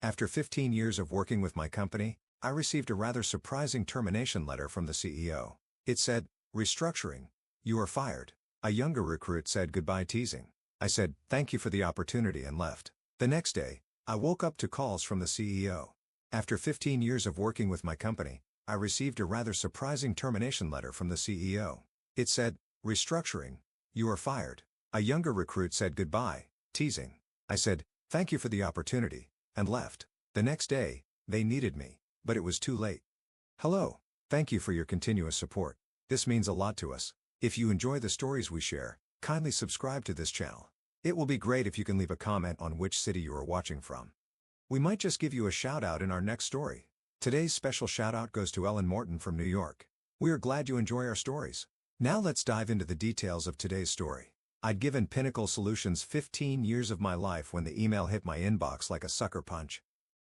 After 15 years of working with my company, I received a rather surprising termination letter from the CEO. It said, "Restructuring. You are fired." A younger recruit said goodbye teasing. I said, "Thank you for the opportunity," and left. The next day, I woke up to calls from the CEO. After 15 years of working with my company, I received a rather surprising termination letter from the CEO. It said, "Restructuring. You are fired." A younger recruit said goodbye, teasing. I said, "Thank you for the opportunity," and left. The next day, they needed me, but it was too late. Hello. Thank you for your continuous support. This means a lot to us. If you enjoy the stories we share, kindly subscribe to this channel. It will be great if you can leave a comment on which city you are watching from. We might just give you a shout out in our next story. Today's special shout out goes to Ellen Morton from New York. We are glad you enjoy our stories. Now let's dive into the details of today's story. I'd given Pinnacle Solutions 15 years of my life when the email hit my inbox like a sucker punch.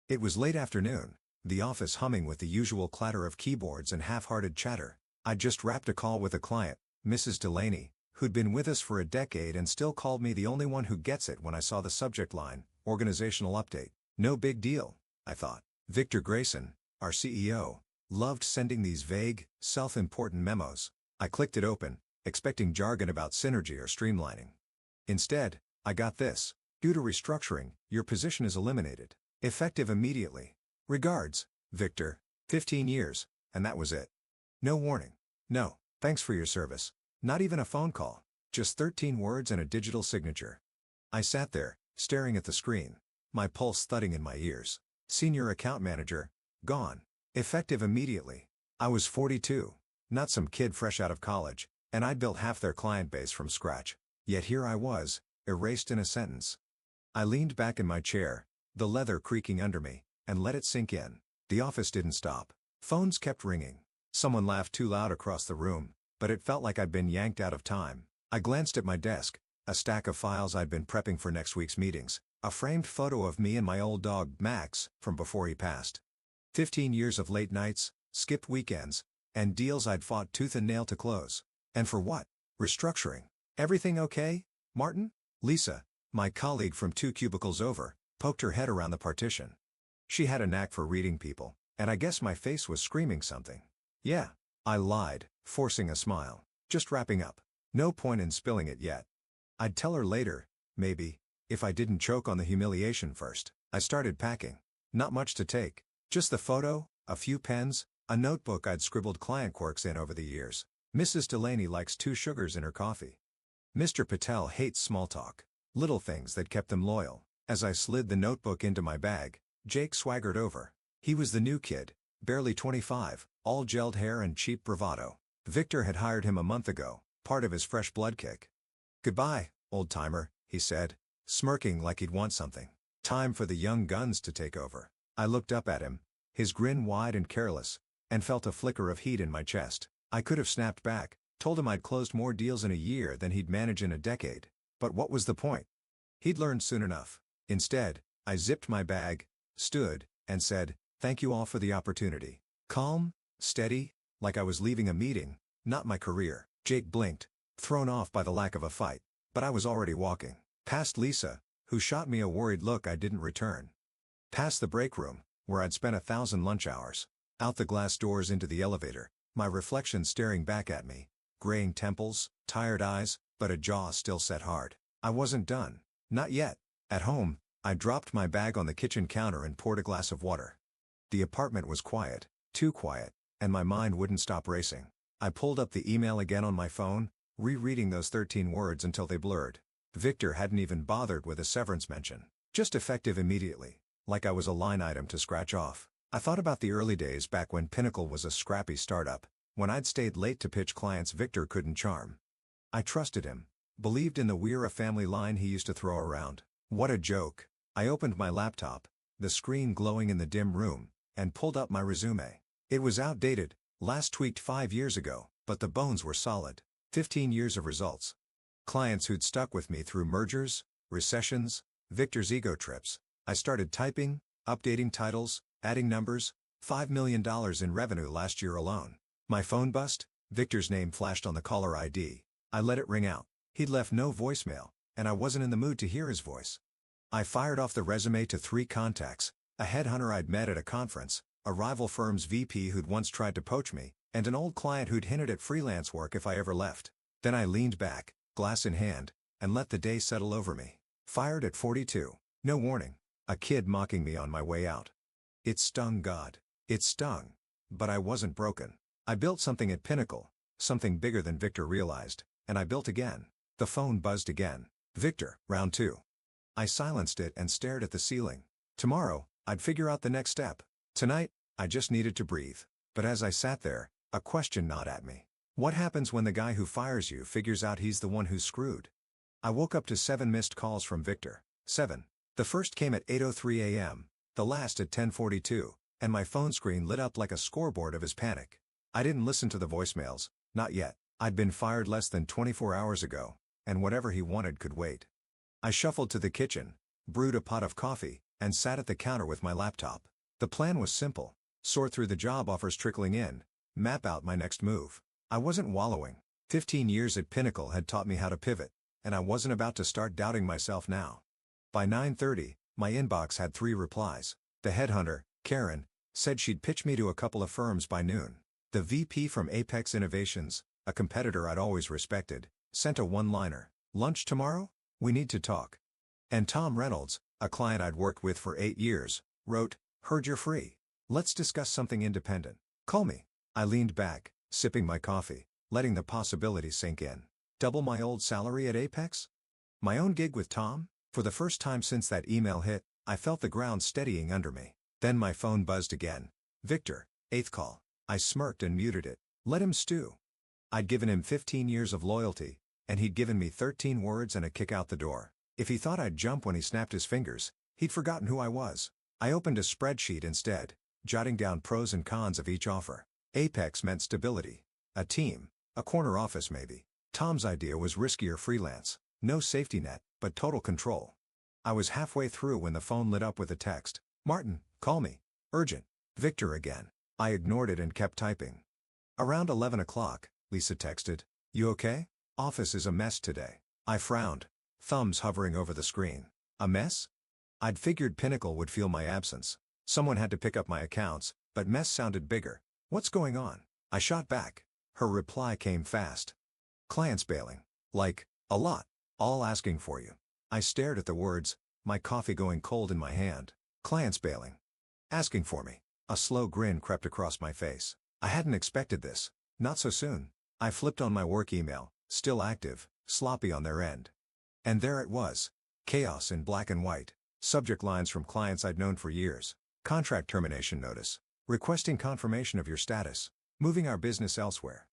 It was late afternoon, the office humming with the usual clatter of keyboards and half-hearted chatter. I'd just wrapped a call with a client, Mrs. Delaney, who'd been with us for a decade and still called me the only one who gets it when I saw the subject line, "Organizational Update." No big deal, I thought. Victor Grayson, our CEO, loved sending these vague, self-important memos. I clicked it open, expecting jargon about synergy or streamlining. Instead, I got this. Due to restructuring, your position is eliminated. Effective immediately. Regards, Victor. 15 years, and that was it. No warning. No, thanks for your service. Not even a phone call. Just 13 words and a digital signature. I sat there, staring at the screen, my pulse thudding in my ears. Senior account manager, gone. Effective immediately. I was 42, not some kid fresh out of college, and I'd built half their client base from scratch. Yet here I was, erased in a sentence. I leaned back in my chair, the leather creaking under me, and let it sink in. The office didn't stop. Phones kept ringing. Someone laughed too loud across the room, but it felt like I'd been yanked out of time. I glanced at my desk, a stack of files I'd been prepping for next week's meetings, a framed photo of me and my old dog, Max, from before he passed. 15 years of late nights, skipped weekends, and deals I'd fought tooth and nail to close. And for what? Restructuring. Everything okay, Martin? Lisa, my colleague from 2 cubicles over, poked her head around the partition. She had a knack for reading people, and I guess my face was screaming something. Yeah, I lied, forcing a smile. Just wrapping up. No point in spilling it yet. I'd tell her later, maybe, if I didn't choke on the humiliation first. I started packing. Not much to take. Just the photo, a few pens, a notebook I'd scribbled client quirks in over the years. Mrs. Delaney likes 2 sugars in her coffee. Mr. Patel hates small talk. Little things that kept them loyal. As I slid the notebook into my bag, Jake swaggered over. He was the new kid, barely 25, all gelled hair and cheap bravado. Victor had hired him a month ago, part of his fresh blood kick. "Goodbye, old-timer," he said, smirking like he'd want something. Time for the young guns to take over. I looked up at him, his grin wide and careless, and felt a flicker of heat in my chest. I could have snapped back, told him I'd closed more deals in a year than he'd manage in a decade. But what was the point? He'd learned soon enough. Instead, I zipped my bag, stood, and said, "Thank you all for the opportunity." Calm, steady, like I was leaving a meeting, not my career. Jake blinked, thrown off by the lack of a fight, but I was already walking. Past Lisa, who shot me a worried look I didn't return. Past the break room, where I'd spent 1,000 lunch hours. Out the glass doors into the elevator, my reflection staring back at me. Graying temples, tired eyes, but a jaw still set hard. I wasn't done. Not yet. At home, I dropped my bag on the kitchen counter and poured a glass of water. The apartment was quiet, too quiet, and my mind wouldn't stop racing. I pulled up the email again on my phone, rereading those 13 words until they blurred. Victor hadn't even bothered with a severance mention. Just effective immediately, like I was a line item to scratch off. I thought about the early days back when Pinnacle was a scrappy startup, when I'd stayed late to pitch clients Victor couldn't charm. I trusted him, believed in the "we're a family" line he used to throw around. What a joke. I opened my laptop, the screen glowing in the dim room, and pulled up my resume. It was outdated, last tweaked 5 years ago, but the bones were solid. 15 years of results. Clients who'd stuck with me through mergers, recessions, Victor's ego trips. I started typing, updating titles, adding numbers. $5 million in revenue last year alone. My phone bust, Victor's name flashed on the caller ID. I let it ring out. He'd left no voicemail, and I wasn't in the mood to hear his voice. I fired off the resume to 3 contacts, A headhunter I'd met at a conference, a rival firm's VP who'd once tried to poach me, and an old client who'd hinted at freelance work if I ever left. Then I leaned back, glass in hand, and let the day settle over me. Fired at 42. No warning. A kid mocking me on my way out. It stung, God. It stung. But I wasn't broken. I built something at Pinnacle, something bigger than Victor realized, and I built again. The phone buzzed again. Victor, round 2. I silenced it and stared at the ceiling. Tomorrow, I'd figure out the next step. Tonight, I just needed to breathe. But as I sat there, a question gnawed at me. What happens when the guy who fires you figures out he's the one who's screwed? I woke up to 7 missed calls from Victor. 7. The first came at 8:03 a.m., the last at 10:42, and my phone screen lit up like a scoreboard of his panic. I didn't listen to the voicemails, not yet. I'd been fired less than 24 hours ago, and whatever he wanted could wait. I shuffled to the kitchen, brewed a pot of coffee, and sat at the counter with my laptop. The plan was simple. Sort through the job offers trickling in, map out my next move. I wasn't wallowing. 15 years at Pinnacle had taught me how to pivot, and I wasn't about to start doubting myself now. By 9:30, my inbox had 3 replies. The headhunter, Karen, said she'd pitch me to a couple of firms by noon. The VP from Apex Innovations, a competitor I'd always respected, sent a one-liner. Lunch tomorrow? We need to talk. And Tom Reynolds, a client I'd worked with for 8 years, wrote, heard you're free. Let's discuss something independent. Call me. I leaned back, sipping my coffee, letting the possibilities sink in. Double my old salary at Apex? My own gig with Tom? For the first time since that email hit, I felt the ground steadying under me. Then my phone buzzed again. Victor, 8th call. I smirked and muted it. Let him stew. I'd given him 15 years of loyalty, and he'd given me 13 words and a kick out the door. If he thought I'd jump when he snapped his fingers, he'd forgotten who I was. I opened a spreadsheet instead, jotting down pros and cons of each offer. Apex meant stability. A team. A corner office maybe. Tom's idea was riskier freelance. No safety net, but total control. I was halfway through when the phone lit up with a text. Martin, call me. Urgent. Victor again. I ignored it and kept typing. Around 11 o'clock, Lisa texted. You okay? Office is a mess today. I frowned, thumbs hovering over the screen. A mess? I'd figured Pinnacle would feel my absence. Someone had to pick up my accounts, but mess sounded bigger. What's going on? I shot back. Her reply came fast. Clients bailing. Like, a lot. All asking for you. I stared at the words, my coffee going cold in my hand. Clients bailing. Asking for me. A slow grin crept across my face. I hadn't expected this. Not so soon. I flipped on my work email, still active, sloppy on their end. And there it was. Chaos in black and white. Subject lines from clients I'd known for years. Contract termination notice. Requesting confirmation of your status. Moving our business elsewhere.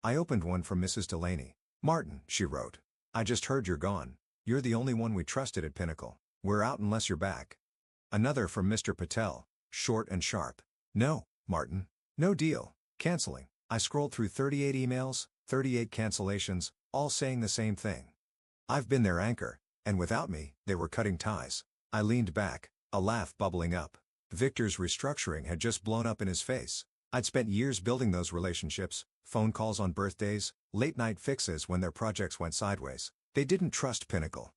I opened one from Mrs. Delaney. Martin, she wrote. I just heard you're gone. You're the only one we trusted at Pinnacle. We're out unless you're back. Another from Mr. Patel, short and sharp. No, Martin. No deal. Canceling. I scrolled through 38 emails, 38 cancellations, all saying the same thing. I've been their anchor, and without me, they were cutting ties. I leaned back, a laugh bubbling up. Victor's restructuring had just blown up in his face. I'd spent years building those relationships, phone calls on birthdays, late-night fixes when their projects went sideways. They didn't trust Pinnacle.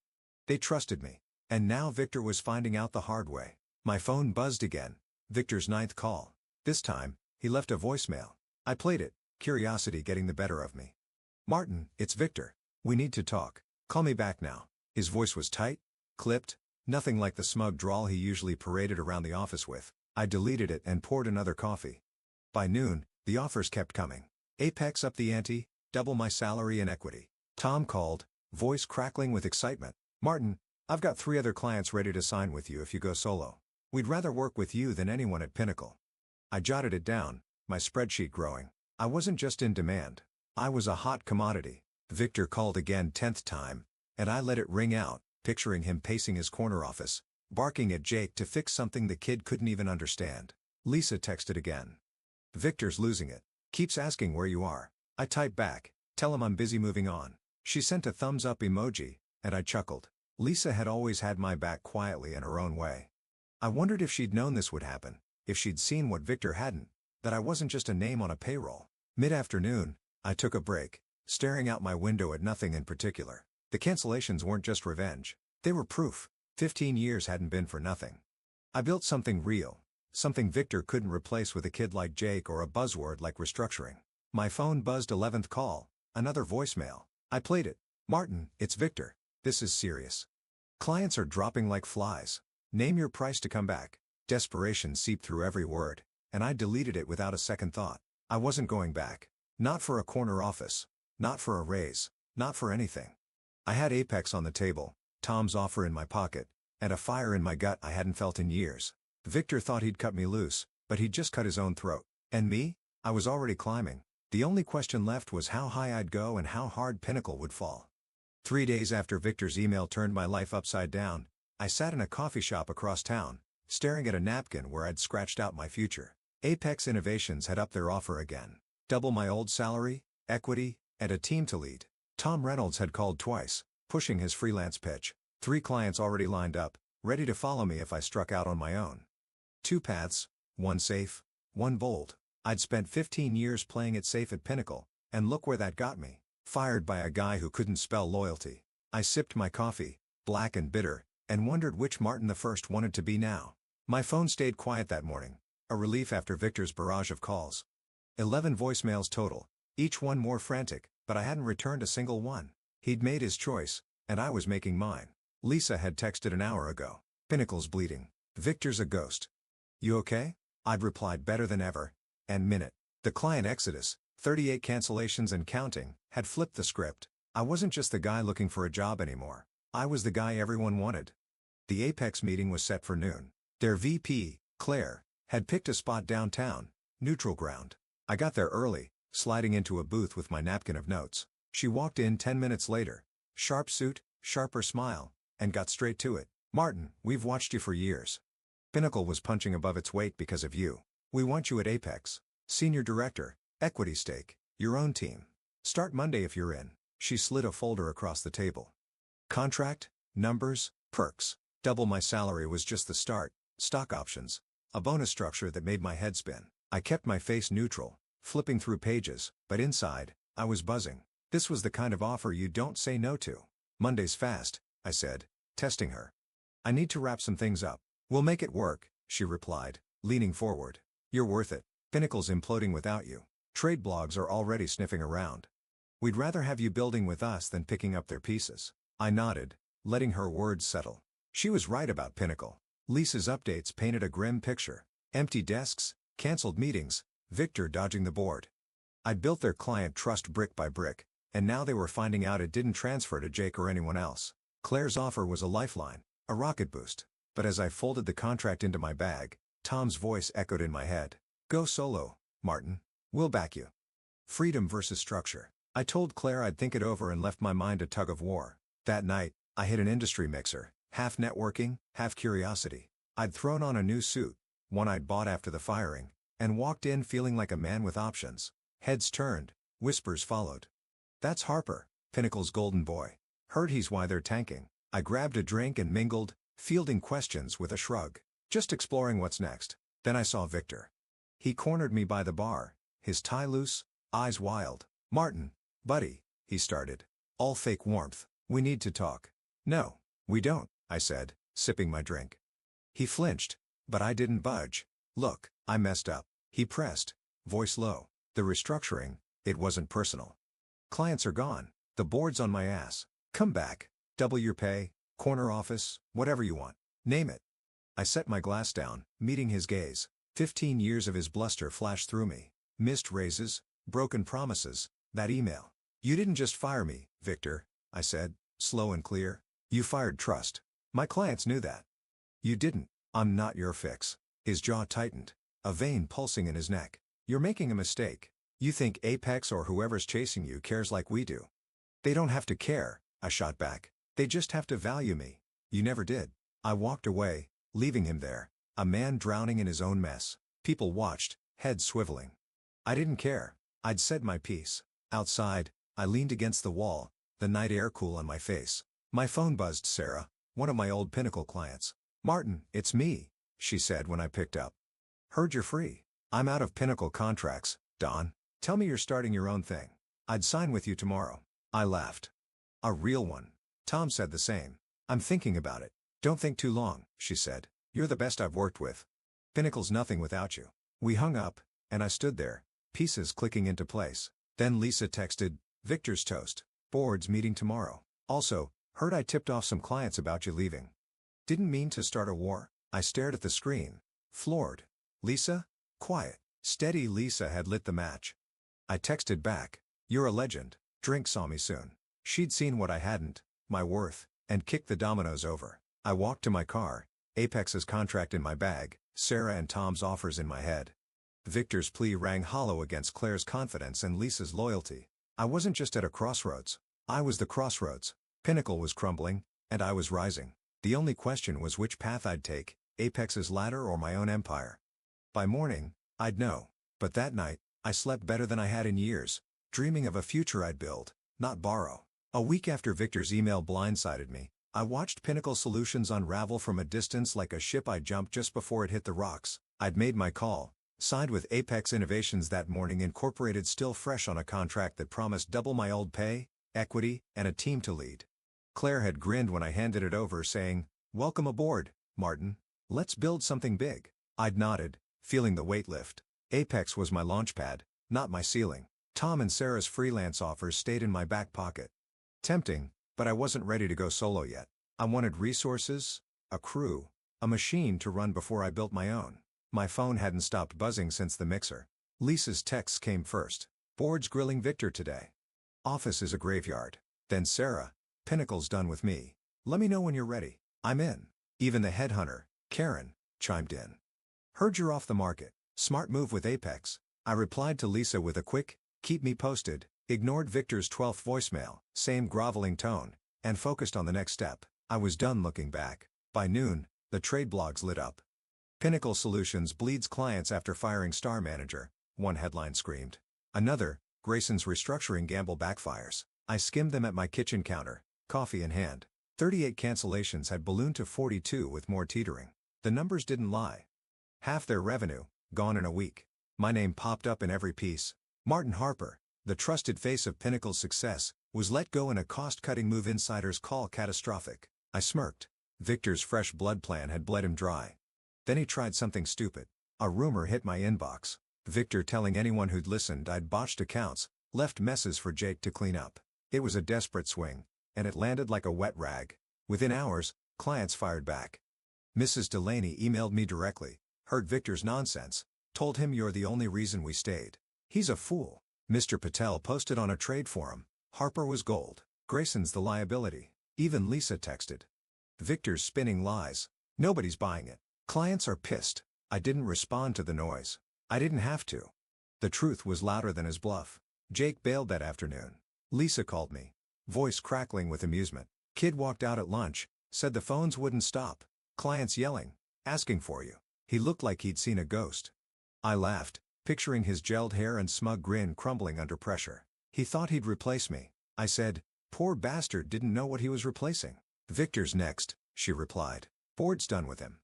They trusted me. And now Victor was finding out the hard way. My phone buzzed again. Victor's 9th call. This time, he left a voicemail. I played it, curiosity getting the better of me. Martin, it's Victor. We need to talk. Call me back now. His voice was tight, clipped, nothing like the smug drawl he usually paraded around the office with. I deleted it and poured another coffee. By noon, the offers kept coming. Apex up the ante, double my salary and equity. Tom called, voice crackling with excitement. Martin, I've got 3 other clients ready to sign with you if you go solo. We'd rather work with you than anyone at Pinnacle. I jotted it down, my spreadsheet growing. I wasn't just in demand. I was a hot commodity. Victor called again 10th time, and I let it ring out, picturing him pacing his corner office, barking at Jake to fix something the kid couldn't even understand. Lisa texted again. Victor's losing it. Keeps asking where you are. I typed back, tell him I'm busy moving on. She sent a thumbs up emoji, and I chuckled. Lisa had always had my back quietly in her own way. I wondered if she'd known this would happen, if she'd seen what Victor hadn't, that I wasn't just a name on a payroll. Mid-afternoon, I took a break, staring out my window at nothing in particular. The cancellations weren't just revenge. They were proof. 15 years hadn't been for nothing. I built something real. Something Victor couldn't replace with a kid like Jake or a buzzword like restructuring. My phone buzzed 11th call, another voicemail. I played it. Martin, it's Victor. This is serious. Clients are dropping like flies. Name your price to come back. Desperation seeped through every word, and I deleted it without a second thought. I wasn't going back. Not for a corner office. Not for a raise. Not for anything. I had Apex on the table, Tom's offer in my pocket, and a fire in my gut I hadn't felt in years. Victor thought he'd cut me loose, but he'd just cut his own throat. And me? I was already climbing. The only question left was how high I'd go and how hard Pinnacle would fall. 3 days after Victor's email turned my life upside down, I sat in a coffee shop across town, staring at a napkin where I'd scratched out my future. Apex Innovations had upped their offer again. Double my old salary, equity, and a team to lead. Tom Reynolds had called twice, pushing his freelance pitch. 3 clients already lined up, ready to follow me if I struck out on my own. 2 paths, one safe, one bold. I'd spent 15 years playing it safe at Pinnacle, and look where that got me. Fired by a guy who couldn't spell loyalty. I sipped my coffee, black and bitter, and wondered which Martin the First wanted to be now. My phone stayed quiet that morning, a relief after Victor's barrage of calls. 11 voicemails total, each one more frantic, but I hadn't returned a single one. He'd made his choice, and I was making mine. Lisa had texted an hour ago. Pinnacle's bleeding. Victor's a ghost. You okay? I'd replied better than ever. And minute. The client exodus, 38 cancellations and counting, had flipped the script. I wasn't just the guy looking for a job anymore. I was the guy everyone wanted. The Apex meeting was set for noon. Their VP, Claire, had picked a spot downtown, neutral ground. I got there early, sliding into a booth with my napkin of notes. She walked in 10 minutes later. Sharp suit, sharper smile, and got straight to it. Martin, we've watched you for years. Pinnacle was punching above its weight because of you. We want you at Apex. Senior Director, equity stake, your own team. Start Monday if you're in. She slid a folder across the table. Contract, numbers, perks. Double my salary was just the start. Stock options. A bonus structure that made my head spin. I kept my face neutral, flipping through pages, but inside, I was buzzing. This was the kind of offer you don't say no to. Monday's fast, I said, testing her. I need to wrap some things up. We'll make it work, she replied, leaning forward. You're worth it. Pinnacle's imploding without you. Trade blogs are already sniffing around. We'd rather have you building with us than picking up their pieces. I nodded, letting her words settle. She was right about Pinnacle. Lisa's updates painted a grim picture. Empty desks, canceled meetings, Victor dodging the board. I'd built their client trust brick by brick, and now they were finding out it didn't transfer to Jake or anyone else. Claire's offer was a lifeline, a rocket boost. But as I folded the contract into my bag, Tom's voice echoed in my head. Go solo, Martin. We'll back you. Freedom versus structure. I told Claire I'd think it over and left my mind a tug of war. That night, I hit an industry mixer, half networking, half curiosity. I'd thrown on a new suit, one I'd bought after the firing, and walked in feeling like a man with options. Heads turned, whispers followed. That's Harper, Pinnacle's golden boy. Heard he's why they're tanking. I grabbed a drink and mingled, fielding questions with a shrug. Just exploring what's next. Then I saw Victor. He cornered me by the bar, his tie loose, eyes wild. Martin, buddy, he started. All fake warmth. We need to talk. No, we don't, I said, sipping my drink. He flinched, but I didn't budge. Look, I messed up. He pressed, voice low. The restructuring, it wasn't personal. Clients are gone. The board's on my ass. Come back. Double your pay, corner office, whatever you want. Name it. I set my glass down, meeting his gaze. 15 years of his bluster flashed through me. Missed raises, broken promises, that email. You didn't just fire me, Victor, I said, slow and clear. You fired trust. My clients knew that. You didn't. I'm not your fix. His jaw tightened, a vein pulsing in his neck. You're making a mistake. You think Apex or whoever's chasing you cares like we do. They don't have to care, I shot back. They just have to value me. You never did. I walked away, leaving him there, a man drowning in his own mess. People watched, heads swiveling. I didn't care. I'd said my piece. Outside, I leaned against the wall, the night air cool on my face. My phone buzzed. Sarah, one of my old Pinnacle clients. Martin, it's me, she said when I picked up. Heard you're free. I'm out of Pinnacle contracts, Don. Tell me you're starting your own thing. I'd sign with you tomorrow. I laughed. A real one. Tom said the same. I'm thinking about it. Don't think too long, she said. You're the best I've worked with. Pinnacle's nothing without you. We hung up, and I stood there, pieces clicking into place. Then Lisa texted, Victor's toast. Board's meeting tomorrow. Also, heard I tipped off some clients about you leaving. Didn't mean to start a war. I stared at the screen, floored. Lisa? Quiet. Steady. Lisa had lit the match. I texted back, you're a legend. Drink saw me soon. She'd seen what I hadn't, my worth, and kicked the dominoes over. I walked to my car, Apex's contract in my bag, Sarah and Tom's offers in my head. Victor's plea rang hollow against Claire's confidence and Lisa's loyalty. I wasn't just at a crossroads. I was the crossroads. Pinnacle was crumbling, and I was rising. The only question was which path I'd take, Apex's ladder or my own empire. By morning, I'd know. But that night, I slept better than I had in years, dreaming of a future I'd build, not borrow. A week after Victor's email blindsided me, I watched Pinnacle Solutions unravel from a distance like a ship I jumped just before it hit the rocks. I'd made my call, signed with Apex Innovations that morning, incorporated still fresh on a contract that promised double my old pay, equity, and a team to lead. Claire had grinned when I handed it over, saying, "Welcome aboard, Martin. Let's build something big." I'd nodded, feeling the weight lift. Apex was my launchpad, not my ceiling. Tom and Sarah's freelance offers stayed in my back pocket. Tempting, but I wasn't ready to go solo yet. I wanted resources, a crew, a machine to run before I built my own. My phone hadn't stopped buzzing since the mixer. Lisa's texts came first. Board's grilling Victor today. Office is a graveyard. Then Sarah, Pinnacle's done with me. Let me know when you're ready. I'm in. Even the headhunter, Karen, chimed in. Heard you're off the market. Smart move with Apex. I replied to Lisa with a quick, keep me posted, ignored Victor's 12th voicemail, same groveling tone, and focused on the next step. I was done looking back. By noon, the trade blogs lit up. Pinnacle Solutions bleeds clients after firing star manager, one headline screamed. Another, Grayson's restructuring gamble backfires. I skimmed them at my kitchen counter, coffee in hand. 38 cancellations had ballooned to 42 with more teetering. The numbers didn't lie. Half their revenue, gone in a week. My name popped up in every piece. Martin Harper, the trusted face of Pinnacle's success, was let go in a cost-cutting move insiders call catastrophic. I smirked. Victor's fresh blood plan had bled him dry. Then he tried something stupid. A rumor hit my inbox. Victor telling anyone who'd listened I'd botched accounts, left messes for Jake to clean up. It was a desperate swing, and it landed like a wet rag. Within hours, clients fired back. Mrs. Delaney emailed me directly, heard Victor's nonsense, told him you're the only reason we stayed. He's a fool. Mr. Patel posted on a trade forum, Harper was gold, Grayson's the liability. Even Lisa texted. Victor's spinning lies. Nobody's buying it. Clients are pissed. I didn't respond to the noise. I didn't have to. The truth was louder than his bluff. Jake bailed that afternoon. Lisa called me, voice crackling with amusement. Kid walked out at lunch, said the phones wouldn't stop. Clients yelling, asking for you. He looked like he'd seen a ghost. I laughed, picturing his gelled hair and smug grin crumbling under pressure. He thought he'd replace me. I said, poor bastard didn't know what he was replacing. Victor's next, she replied. Board's done with him.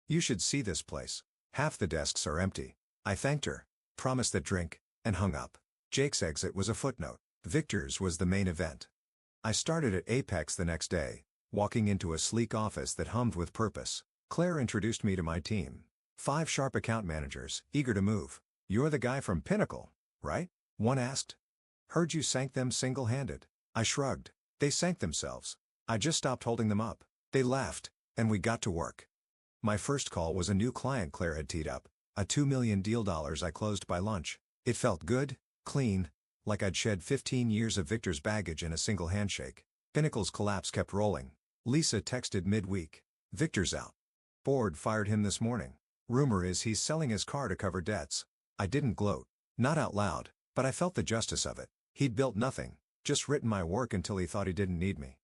You should see this place. Half the desks are empty. I thanked her, promised that drink, and hung up. Jake's exit was a footnote. Victor's was the main event. I started at Apex the next day, walking into a sleek office that hummed with purpose. Claire introduced me to my team. 5 sharp account managers, eager to move. You're the guy from Pinnacle, right? One asked. Heard you sank them single-handed. I shrugged. They sank themselves. I just stopped holding them up. They laughed, and we got to work. My first call was a new client Claire had teed up, a $2 million deal I closed by lunch. It felt good, clean, like I'd shed 15 years of Victor's baggage in a single handshake. Pinnacle's collapse kept rolling. Lisa texted midweek. Victor's out. Board fired him this morning. Rumor is he's selling his car to cover debts. I didn't gloat. Not out loud, but I felt the justice of it. He'd built nothing, just written my work until he thought he didn't need me.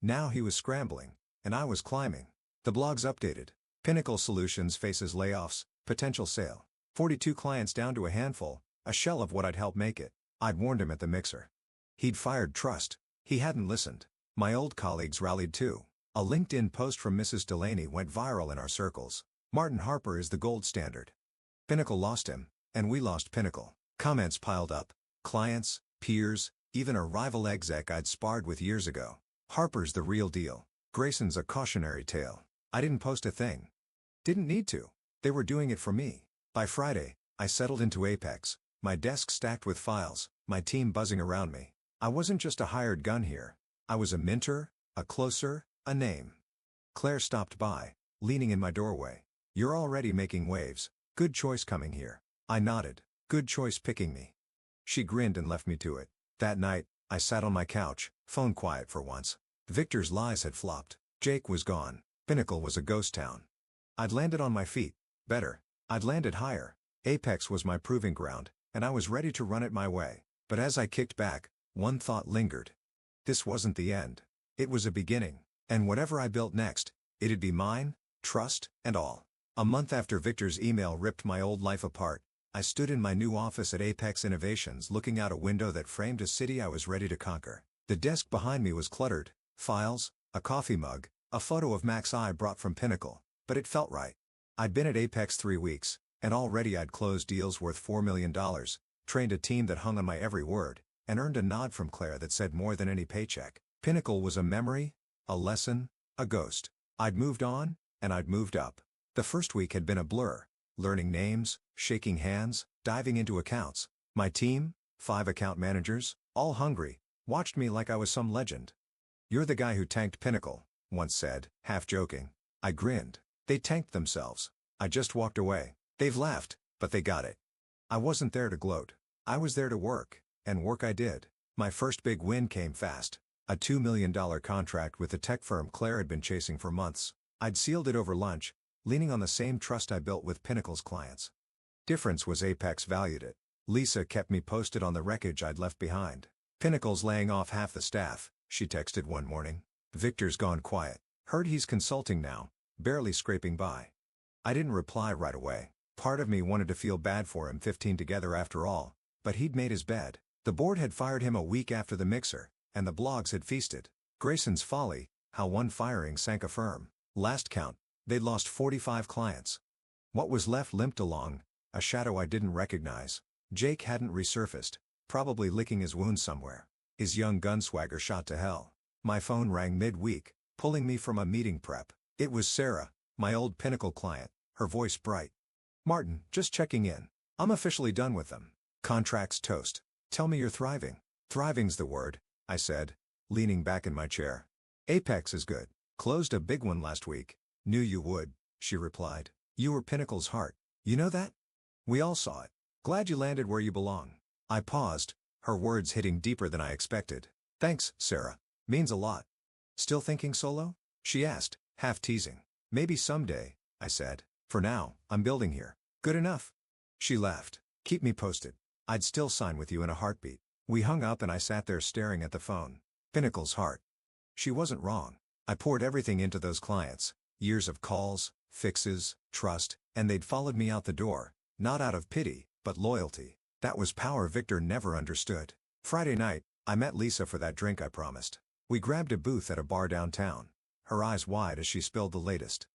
Now he was scrambling, and I was climbing. The blogs updated. Pinnacle Solutions faces layoffs, potential sale. 42 clients down to a handful, a shell of what I'd helped make it. I'd warned him at the mixer. He'd fired trust. He hadn't listened. My old colleagues rallied too. A LinkedIn post from Mrs. Delaney went viral in our circles. Martin Harper is the gold standard. Pinnacle lost him, and we lost Pinnacle. Comments piled up. Clients, peers, even a rival exec I'd sparred with years ago. Harper's the real deal. Grayson's a cautionary tale. I didn't post a thing. Didn't need to. They were doing it for me. By Friday, I settled into Apex, my desk stacked with files, my team buzzing around me. I wasn't just a hired gun here. I was a mentor, a closer, a name. Claire stopped by, leaning in my doorway. You're already making waves. Good choice coming here. I nodded. Good choice picking me. She grinned and left me to it. That night, I sat on my couch, phone quiet for once. Victor's lies had flopped. Jake was gone. Pinnacle was a ghost town. I'd landed on my feet. Better. I'd landed higher. Apex was my proving ground, and I was ready to run it my way. But as I kicked back, one thought lingered. This wasn't the end. It was a beginning, and whatever I built next, it'd be mine, trust, and all. A month after Victor's email ripped my old life apart, I stood in my new office at Apex Innovations looking out a window that framed a city I was ready to conquer. The desk behind me was cluttered, files, a coffee mug, a photo of Max I brought from Pinnacle, but it felt right. I'd been at Apex 3 weeks, and already I'd closed deals worth $4 million, trained a team that hung on my every word, and earned a nod from Claire that said more than any paycheck. Pinnacle was a memory, a lesson, a ghost. I'd moved on, and I'd moved up. The first week had been a blur, learning names, shaking hands, diving into accounts. My team, 5 account managers, all hungry, watched me like I was some legend. "You're the guy who tanked Pinnacle," once said, half joking. I grinned. They tanked themselves. I just walked away. They've left, but they got it. I wasn't there to gloat. I was there to work, and work I did. My first big win came fast. A $2 million contract with the tech firm Claire had been chasing for months. I'd sealed it over lunch, leaning on the same trust I built with Pinnacle's clients. Difference was Apex valued it. Lisa kept me posted on the wreckage I'd left behind. "Pinnacle's laying off half the staff," she texted one morning. "Victor's gone quiet. Heard he's consulting now, barely scraping by." I didn't reply right away. Part of me wanted to feel bad for him, 15 together after all, but he'd made his bed. The board had fired him a week after the mixer, and the blogs had feasted. Grayson's Folly, how one firing sank a firm. Last count, they'd lost 45 clients. What was left limped along, a shadow I didn't recognize. Jake hadn't resurfaced, probably licking his wounds somewhere. His young gun swagger shot to hell. My phone rang mid-week, pulling me from a meeting prep. It was Sarah, my old Pinnacle client, her voice bright. "Martin, just checking in. I'm officially done with them. Contracts toast. Tell me you're thriving." "Thriving's the word," I said, leaning back in my chair. "Apex is good. Closed a big one last week." "Knew you would," she replied. "You were Pinnacle's heart. You know that? We all saw it. Glad you landed where you belong." I paused, her words hitting deeper than I expected. "Thanks, Sarah. Means a lot." "Still thinking solo?" she asked, half teasing. "Maybe someday," I said. "For now, I'm building here." "Good enough." She laughed. "Keep me posted. I'd still sign with you in a heartbeat." We hung up and I sat there staring at the phone. Pinnacle's heart. She wasn't wrong. I poured everything into those clients. Years of calls, fixes, trust, and they'd followed me out the door, not out of pity, but loyalty. That was power Victor never understood. Friday night, I met Lisa for that drink I promised. We grabbed a booth at a bar downtown, her eyes wide as she spilled the latest.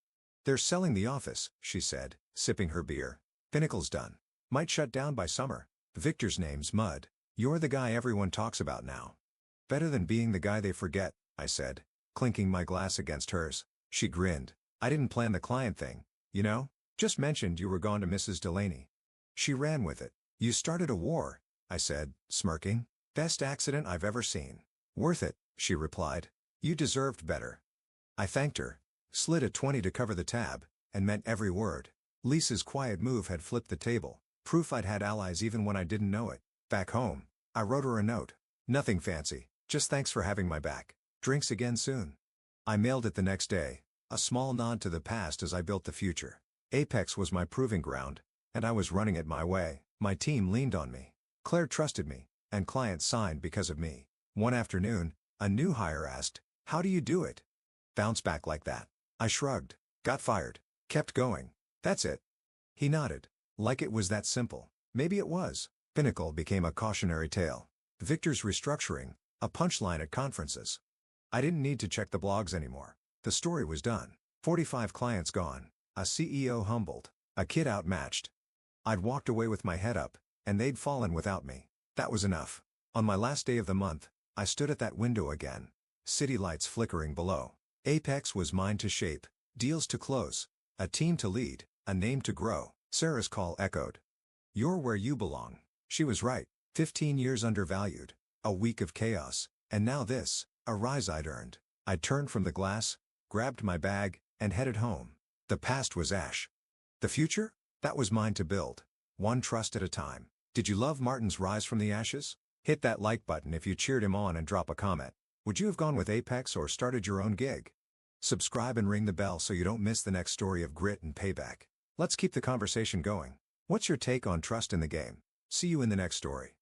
"They're selling the office," she said, sipping her beer. "Pinnacle's done. Might shut down by summer. Victor's name's Mud. You're the guy everyone talks about now." "Better than being the guy they forget," I said, clinking my glass against hers. She grinned. "I didn't plan the client thing, you know? Just mentioned you were gone to Mrs. Delaney." She ran with it. "You started a war," I said, smirking. "Best accident I've ever seen." "Worth it," she replied. "You deserved better." I thanked her, slid a 20 to cover the tab, and meant every word. Lisa's quiet move had flipped the table, proof I'd had allies even when I didn't know it. Back home, I wrote her a note. Nothing fancy, just thanks for having my back. Drinks again soon. I mailed it the next day, a small nod to the past as I built the future. Apex was my proving ground, and I was running it my way. My team leaned on me. Claire trusted me, and clients signed because of me. One afternoon, a new hire asked, "How do you do it?" "Bounce back like that." I shrugged. "Got fired. Kept going. That's it." He nodded. Like it was that simple. Maybe it was. Pinnacle became a cautionary tale. Victor's restructuring, a punchline at conferences. I didn't need to check the blogs anymore. The story was done. 45 clients gone. A CEO humbled. A kid outmatched. I'd walked away with my head up, and they'd fallen without me. That was enough. On my last day of the month, I stood at that window again. City lights flickering below. Apex was mine to shape, deals to close, A team to lead, a name to grow. Sarah's call echoed. You're where you belong. She was right. 15 years undervalued. A week of chaos. And now this, a rise I'd earned. I turned from the glass, grabbed my bag, and headed home. The past was ash. The future? That was mine to build. One trust at a time. Did you love Martin's rise from the ashes? Hit that like button if you cheered him on and drop a comment. Would you have gone with Apex or started your own gig? Subscribe and ring the bell so you don't miss the next story of grit and payback. Let's keep the conversation going. What's your take on trust in the game? See you in the next story.